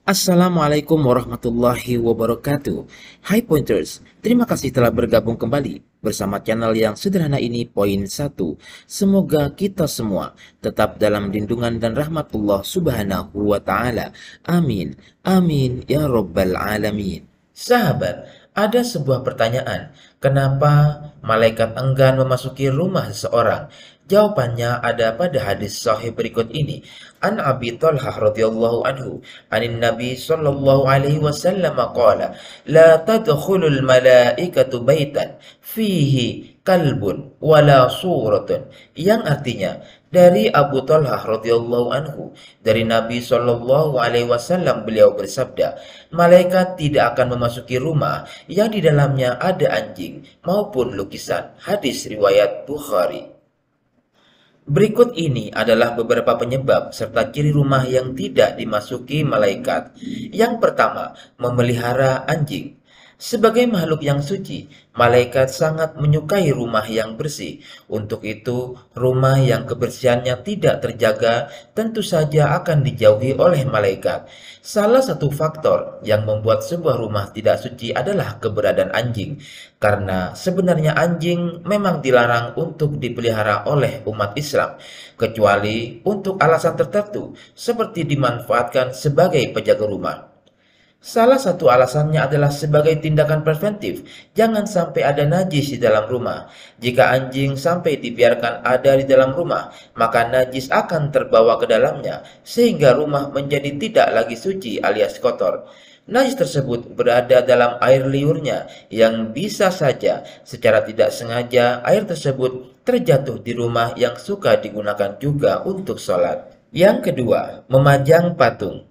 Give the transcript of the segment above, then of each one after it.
Assalamualaikum warahmatullahi wabarakatuh. Hai Pointers, terima kasih telah bergabung kembali bersama channel yang sederhana ini Poin 1. Semoga kita semua tetap dalam lindungan dan rahmat Allah Subhanahu wa taala. Amin. Amin ya rabbal alamin. Sahabat, ada sebuah pertanyaan. Kenapa malaikat enggan memasuki rumah seseorang? Jawabannya ada pada hadis sahih berikut ini. An Abi Talhah radhiyallahu anhu, anin Nabi sallallahu alaihi wasallam qala, la tadkhulul malaikatu baitan fihi kalbun wala suratun. Yang artinya, dari Abu Talhah radhiyallahu anhu, dari Nabi sallallahu alaihi wasallam beliau bersabda, malaikat tidak akan memasuki rumah yang di dalamnya ada anjing maupun lukisan. Hadis riwayat Bukhari. Berikut ini adalah beberapa penyebab serta ciri rumah yang tidak dimasuki malaikat. Yang pertama, memelihara anjing. Sebagai makhluk yang suci, malaikat sangat menyukai rumah yang bersih. Untuk itu, rumah yang kebersihannya tidak terjaga tentu saja akan dijauhi oleh malaikat. Salah satu faktor yang membuat sebuah rumah tidak suci adalah keberadaan anjing. Karena sebenarnya anjing memang dilarang untuk dipelihara oleh umat Islam, kecuali untuk alasan tertentu, seperti dimanfaatkan sebagai penjaga rumah. Salah satu alasannya adalah sebagai tindakan preventif. Jangan sampai ada najis di dalam rumah. Jika anjing sampai dibiarkan ada di dalam rumah, maka najis akan terbawa ke dalamnya, sehingga rumah menjadi tidak lagi suci alias kotor. Najis tersebut berada dalam air liurnya, yang bisa saja secara tidak sengaja air tersebut terjatuh di rumah yang suka digunakan juga untuk sholat. Yang kedua, memajang patung.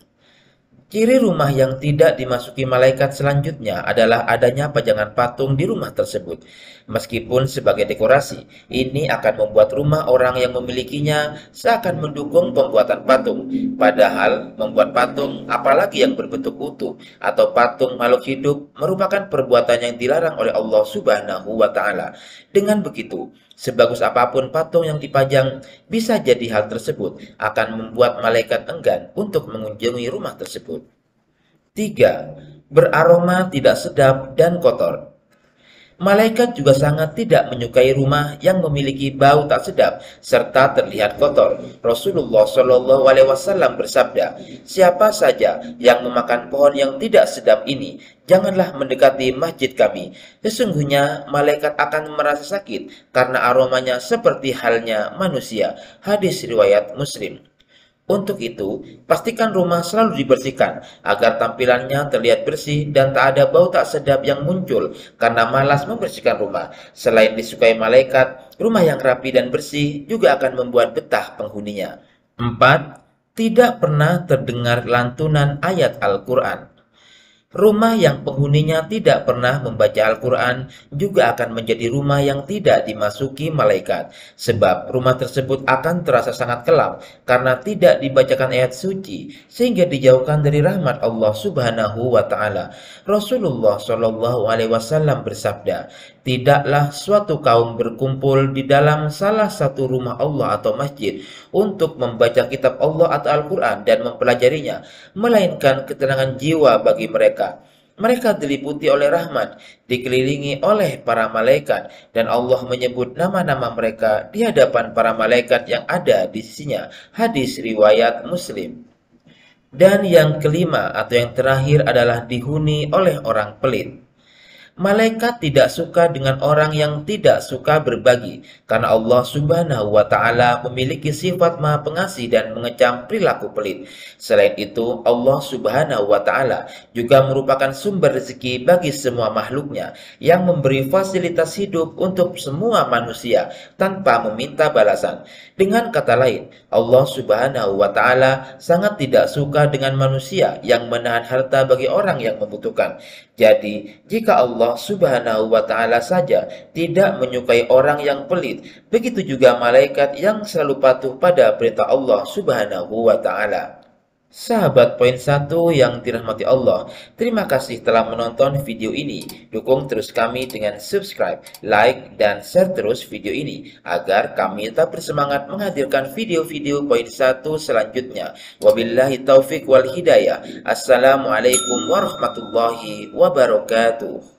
Ciri rumah yang tidak dimasuki malaikat selanjutnya adalah adanya pajangan patung di rumah tersebut. Meskipun sebagai dekorasi, ini akan membuat rumah orang yang memilikinya seakan mendukung pembuatan patung. Padahal, membuat patung, apalagi yang berbentuk utuh atau patung makhluk hidup, merupakan perbuatan yang dilarang oleh Allah Subhanahu wa taala. Dengan begitu, sebagus apapun patung yang dipajang, bisa jadi hal tersebut akan membuat malaikat enggan untuk mengunjungi rumah tersebut. 3. Beraroma tidak sedap dan kotor. Malaikat juga sangat tidak menyukai rumah yang memiliki bau tak sedap serta terlihat kotor. Rasulullah Shallallahu Alaihi Wasallam bersabda, siapa saja yang memakan pohon yang tidak sedap ini, janganlah mendekati masjid kami. Sesungguhnya malaikat akan merasa sakit karena aromanya seperti halnya manusia. Hadis riwayat Muslim. Untuk itu, pastikan rumah selalu dibersihkan agar tampilannya terlihat bersih dan tak ada bau tak sedap yang muncul karena malas membersihkan rumah. Selain disukai malaikat, rumah yang rapi dan bersih juga akan membuat betah penghuninya. 4. Tidak pernah terdengar lantunan ayat Al-Quran. Rumah yang penghuninya tidak pernah membaca Al-Quran juga akan menjadi rumah yang tidak dimasuki malaikat. Sebab rumah tersebut akan terasa sangat kelam karena tidak dibacakan ayat suci sehingga dijauhkan dari rahmat Allah Subhanahu wa taala. Rasulullah Shallallahu alaihi wasallam bersabda, tidaklah suatu kaum berkumpul di dalam salah satu rumah Allah atau masjid untuk membaca kitab Allah atau Al-Quran dan mempelajarinya, melainkan ketenangan jiwa bagi mereka. Mereka diliputi oleh rahmat, dikelilingi oleh para malaikat, dan Allah menyebut nama-nama mereka di hadapan para malaikat yang ada di sisinya. Hadis riwayat Muslim. Dan yang kelima atau yang terakhir adalah dihuni oleh orang pelit. Malaikat tidak suka dengan orang yang tidak suka berbagi, karena Allah Subhanahu wa taala memiliki sifat Maha Pengasih dan mengecam perilaku pelit. Selain itu, Allah Subhanahu wa taala juga merupakan sumber rezeki bagi semua makhluknya yang memberi fasilitas hidup untuk semua manusia tanpa meminta balasan. Dengan kata lain, Allah Subhanahu wa taala sangat tidak suka dengan manusia yang menahan harta bagi orang yang membutuhkan. Jadi, jika Allah Subhanahu wa taala saja tidak menyukai orang yang pelit, begitu juga malaikat yang selalu patuh pada perintah Allah Subhanahu wa taala. Sahabat poin satu yang dirahmati Allah, terima kasih telah menonton video ini. Dukung terus kami dengan subscribe, like, dan share terus video ini agar kami tetap bersemangat menghadirkan video-video poin satu selanjutnya. Wabillahi taufik wal hidayah. Assalamualaikum warahmatullahi wabarakatuh.